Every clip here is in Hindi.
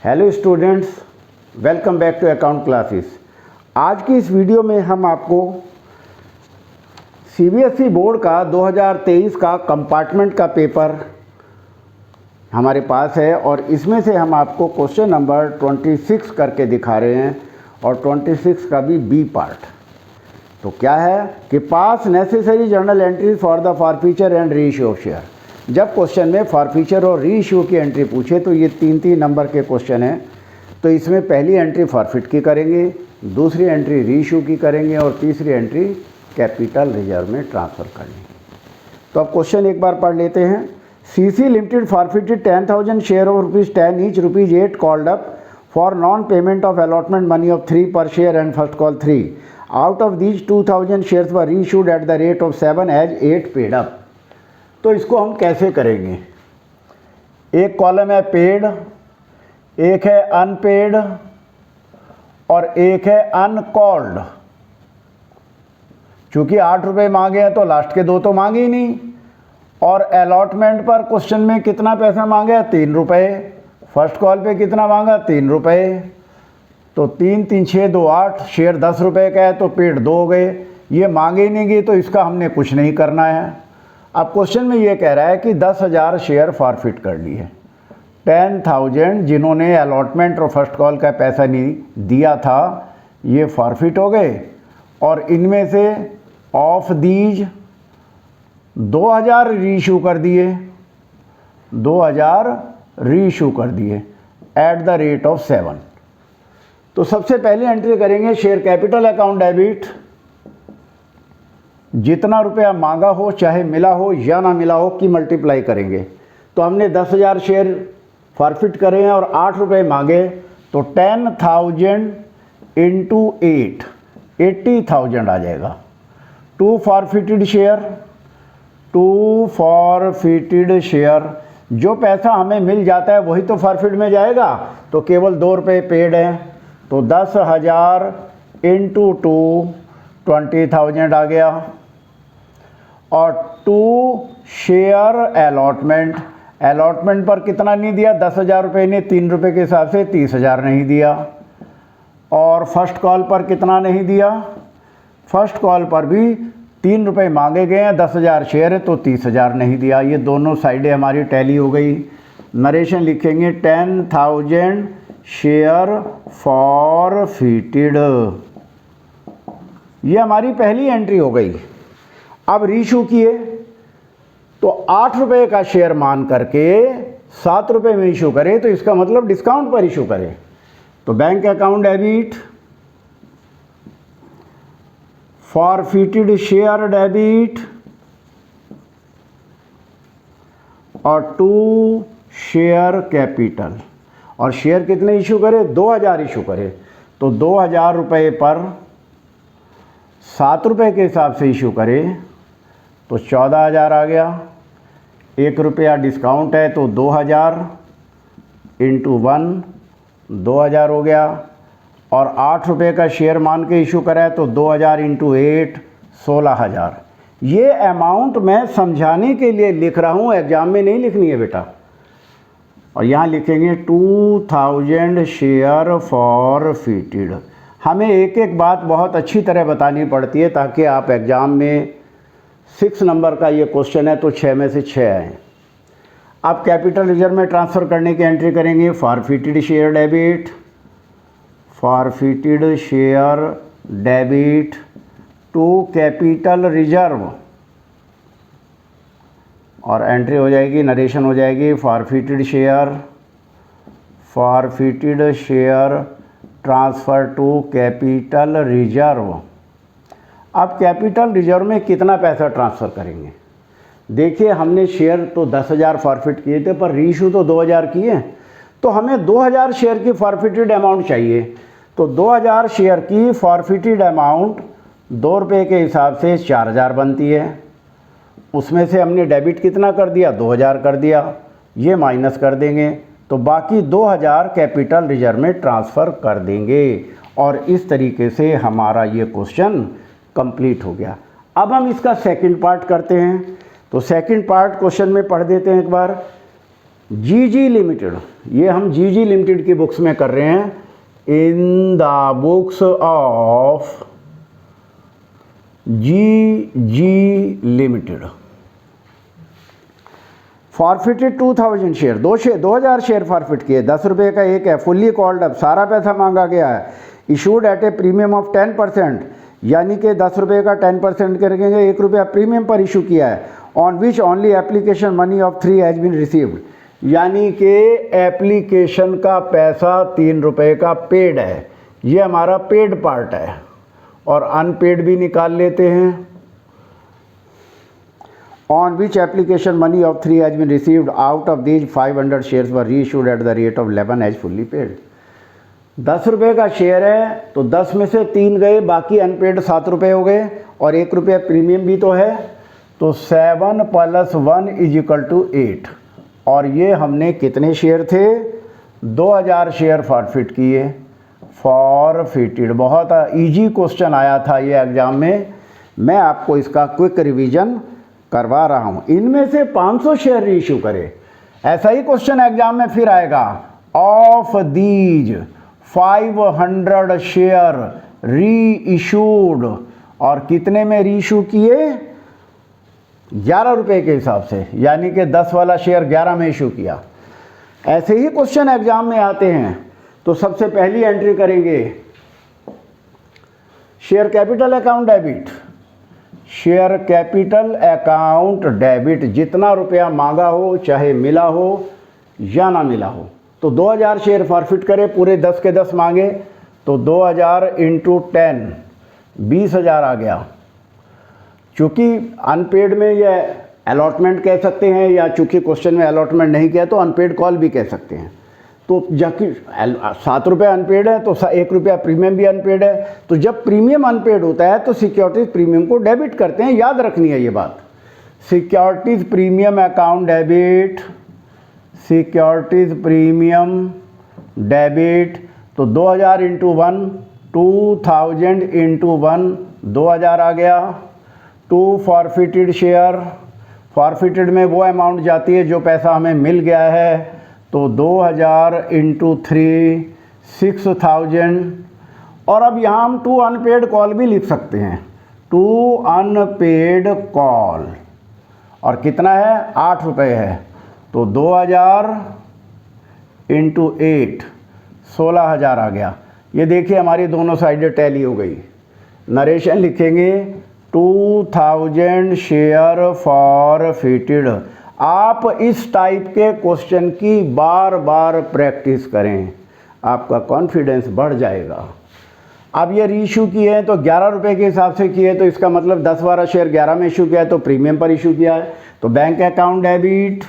Hello students, welcome back to account classes. आज की इस वीडियो में हम आपको सीबीएसई बोर्ड का 2023 का कंपार्टमेंट का पेपर हमारे पास है और इसमें से हम आपको क्वेश्चन नंबर 26 करके दिखा रहे हैं और 26 का भी बी पार्ट। तो क्या है कि पास necessary journal entries for the forfeiture and reissue of share. जब क्वेश्चन में फॉरफीचर और रीइश्यू की एंट्री पूछे तो ये तीन नंबर के क्वेश्चन हैं। तो इसमें पहली एंट्री फॉरफिट की करेंगे, दूसरी एंट्री रीइश्यू की करेंगे और तीसरी एंट्री कैपिटल रिजर्व में ट्रांसफ़र करनी। तो अब क्वेश्चन एक बार पढ़ लेते हैं। CC limited forfeited 10,000 share of ₹10 each ₹8 called up for non payment of allotment money of 3 पर share and first call 3। Out of these 2,000 shares were reissued at the rate of 7 as 8 paid up. तो इसको हम कैसे करेंगे? एक कॉलम है पेड, एक है अनपेड और एक है अनकॉल्ड। चूंकि 8 रुपये मांगे हैं तो लास्ट के 2 तो मांगे ही नहीं। और अलॉटमेंट पर क्वेश्चन में कितना पैसा मांगा है? 3 रुपये। फर्स्ट कॉल पे कितना मांगा? 3 रुपये। तो 3 3 6 2 8, शेयर 10 रुपये का है तो पेड 2 हो गए। ये मांगे ही नहीं गए तो इसका हमने कुछ नहीं करना है। अब क्वेश्चन में ये कह रहा है कि 10,000 शेयर फॉरफिट कर लिए, 10,000 जिन्होंने अलॉटमेंट और फर्स्ट कॉल का पैसा नहीं दिया था ये फॉरफिट हो गए और इनमें से ऑफ दीज 2,000 रीइश्यू कर दिए, 2,000 रीइश्यू कर दिए एट द रेट ऑफ 7। तो सबसे पहले एंट्री करेंगे शेयर कैपिटल अकाउंट डेबिट। जितना रुपया मांगा हो, चाहे मिला हो या ना मिला हो, की मल्टीप्लाई करेंगे। तो हमने 10,000 शेयर फॉरफिट करे हैं और 8 रुपये मांगे तो 10,000 इंटू 8 80,000 आ जाएगा। 2 फॉरफिटेड शेयर, जो पैसा हमें मिल जाता है वही तो फॉरफिट में जाएगा। तो केवल 2 रुपये पेड हैं तो 10,000 इंटू 2 20,000 आ गया। और 2 शेयर अलॉटमेंट पर कितना नहीं दिया? 10,000 रुपये ने 3 रुपये के हिसाब से 30,000 नहीं दिया। और फर्स्ट कॉल पर कितना नहीं दिया? फर्स्ट कॉल पर भी 3 रुपये मांगे गए हैं, 10,000 शेयर है तो 30,000 नहीं दिया। ये दोनों साइडें हमारी टैली हो गई। नरेशन लिखेंगे 10,000 शेयर फॉरफिटेड। ये हमारी पहली एंट्री हो गई। अब रीइश्यू किए तो 8 रुपये का शेयर मान करके 7 रुपये में इशू करें तो इसका मतलब डिस्काउंट पर इशू करें। तो bank account debit, forfeited share debit और 2 शेयर कैपिटल। और शेयर कितने इशू करें? 2,000 इशू करें। तो 2,000 रुपये पर 7 रुपये के हिसाब से इशू करें तो 14,000 आ गया। 1 रुपया डिस्काउंट है तो 2,000 इंटू 1 2,000 हो गया। और 8 रुपये का शेयर मान के इशू करा है तो 2,000 इंटू 8 16,000। ये अमाउंट मैं समझाने के लिए लिख रहा हूँ, एग्जाम में नहीं लिखनी है बेटा। और यहाँ लिखेंगे 2,000 शेयर फॉरफिटेड। हमें एक एक बात बहुत अच्छी तरह बतानी पड़ती है ताकि आप एग्ज़ाम में 6 नंबर का ये क्वेश्चन है तो 6 में से 6 आए। अब कैपिटल रिजर्व में ट्रांसफ़र करने की एंट्री करेंगे। Forfeited share debit to capital reserve और एंट्री हो जाएगी, नरेशन हो जाएगी forfeited share transfer to capital reserve. अब कैपिटल रिजर्व में कितना पैसा ट्रांसफ़र करेंगे? देखिए, हमने शेयर तो 10,000 फॉरफिट किए थे पर रीइश्यू तो 2,000 किए, तो हमें 2,000 शेयर की फॉरफिटेड अमाउंट चाहिए। तो 2,000 शेयर की फॉरफिटेड अमाउंट 2 रुपये के हिसाब से 4,000 बनती है। उसमें से हमने डेबिट कितना कर दिया? 2,000 कर दिया। ये माइनस कर देंगे तो बाकी 2,000 कैपिटल रिजर्व में ट्रांसफ़र कर देंगे। और इस तरीके से हमारा ये क्वेश्चन कंप्लीट हो गया। अब हम इसका सेकंड पार्ट करते हैं। तो सेकंड पार्ट क्वेश्चन में पढ़ देते हैं एक बार। जीजी लिमिटेड, ये हम जीजी लिमिटेड की बुक्स में कर रहे हैं, इन द बुक्स ऑफ जीजी limited forfeited 2000 share, 2000 share forfeit किए, 10 रुपये का एक है, फुल्ली कॉल्ड अप, सारा पैसा मांगा गया है, issued at A premium of 10%, यानी कि 10 रुपये का 10% करेंगे, 1 रुपया प्रीमियम पर इशू किया है, on which only application money of 3 has been received, यानी कि एप्लीकेशन का पैसा 3 रुपये का पेड है, ये हमारा पेड पार्ट है, और अनपेड भी निकाल लेते हैं। On which application money of 3 has been received, out of these 500 shares were reissued at the rate of 11 as fully paid। 10 रुपये का शेयर है तो 10 में से 3 गए, बाकी अनपेड 7 रुपये हो गए, और 1 रुपया प्रीमियम भी तो है, तो 7 + 1 = 8। और ये हमने कितने शेयर थे? 2000 शेयर फॉरफिट किए, फॉरफिटेड। बहुत इजी क्वेश्चन आया था ये एग्ज़ाम में, मैं आपको इसका क्विक रिवीजन करवा रहा हूँ। इनमें से 500 शेयर रीइशू करे, ऐसा ही क्वेश्चन एग्जाम में फिर आएगा। ऑफ दीज 500 शेयर री इशूड, और कितने में रीइशू किए? 11 रुपये के हिसाब से, यानी कि 10 वाला शेयर 11 में इशू किया। ऐसे ही क्वेश्चन एग्जाम में आते हैं। तो सबसे पहली एंट्री करेंगे share capital account debit, share capital account debit, जितना रुपया मांगा हो, चाहे मिला हो या ना मिला हो। तो 2000 शेयर फॉरफिट करे, पूरे 10 के 10 मांगे, तो 2000 × 10 20,000 आ गया। चूँकि अनपेड में यह अलॉटमेंट कह सकते हैं, या चूँकि क्वेश्चन में अलॉटमेंट नहीं किया तो अनपेड कॉल भी कह सकते हैं। तो जबकि 7 रुपये अनपेड है तो 1 रुपया प्रीमियम भी अनपेड है। तो जब प्रीमियम अनपेड होता है तो सिक्योरिटीज़ प्रीमियम को डेबिट करते हैं, याद रखनी है ये बात। Securities premium account debit, securities premium debit, तो 2000 × 1 2000 × 1 2000 आ गया। 2 फॉरफिटेड शेयर, फॉरफिटेड में वो अमाउंट जाती है जो पैसा हमें मिल गया है, तो 2000 × 3 6000। और अब यहाँ हम 2 अनपेड कॉल भी लिख सकते हैं, 2 अनपेड कॉल, और कितना है? 8 रुपये है, तो 2000 × 8 16,000 आ गया। ये देखिए हमारी दोनों साइडें टैली हो गई। नरेशन लिखेंगे 2000 शेयर फॉरफिटेड। आप इस टाइप के क्वेश्चन की बार बार प्रैक्टिस करें, आपका कॉन्फिडेंस बढ़ जाएगा। अब ये रीइशू किए हैं तो 11 रुपये के हिसाब से किए, तो इसका मतलब 10 वाला शेयर 11 में इशू किया है, तो प्रीमियम पर इशू किया है। तो bank account debit,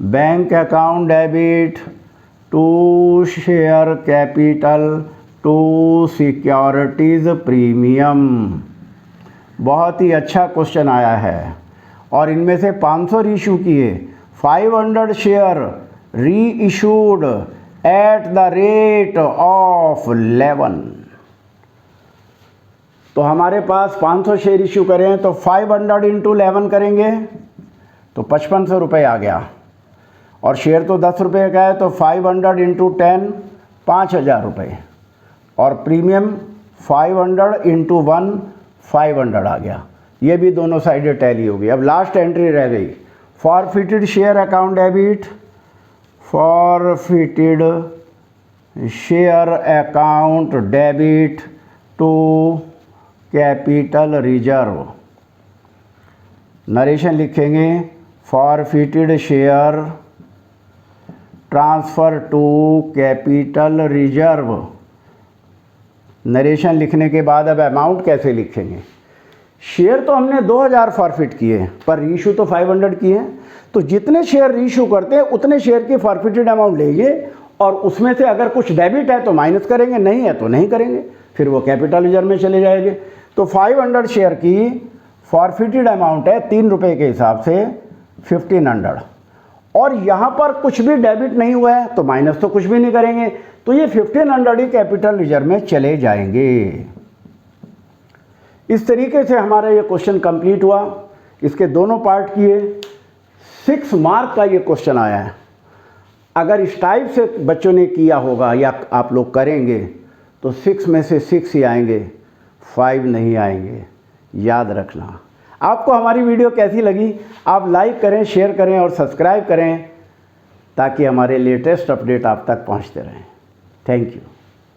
bank account debit to share capital to securities premium. बहुत ही अच्छा क्वेश्चन आया है। और इनमें से 500 रीइशू किए, 500 शेयर री issued at the rate of 11। तो हमारे पास 500 शेयर इशू करें तो 500 × 11 करेंगे तो 5500 रुपये आ गया। और शेयर तो 10 रुपये का है, तो 500 × 10 5000 रुपये, और प्रीमियम 500 × 1 500 आ गया। ये भी दोनों साइडें टैली हो गई। अब लास्ट एंट्री रह गई, forfeited share account debit, forfeited share account debit to capital reserve. Narration लिखेंगे forfeited share transfer to capital reserve. Narration लिखने के बाद अब अमाउंट कैसे लिखेंगे? शेयर तो हमने 2000 फॉरफिट किए, पर रीइशू तो 500 किए हैं, तो जितने शेयर रीइशू करते हैं उतने शेयर की फॉरफिटेड अमाउंट लेंगे, और उसमें से अगर कुछ डेबिट है तो माइनस करेंगे, नहीं है तो नहीं करेंगे, फिर वो कैपिटल रिजर्व में चले जाएंगे। तो 500 शेयर की फॉरफिटेड अमाउंट है 3 रुपये के हिसाब से 1500, और यहाँ पर कुछ भी डेबिट नहीं हुआ है तो माइनस तो कुछ भी नहीं करेंगे, तो ये 1500 ही कैपिटल रिजर्व में चले जाएंगे। इस तरीके से हमारा ये क्वेश्चन कंप्लीट हुआ। इसके दोनों पार्ट किए, 6 मार्क का ये क्वेश्चन आया है। अगर इस टाइप से बच्चों ने किया होगा या आप लोग करेंगे तो 6 में से 6 ही आएंगे, 5 नहीं आएंगे, याद रखना। आपको हमारी वीडियो कैसी लगी आप लाइक करें, शेयर करें और सब्सक्राइब करें ताकि हमारे लेटेस्ट अपडेट आप तक पहुंचते रहें। Thank you.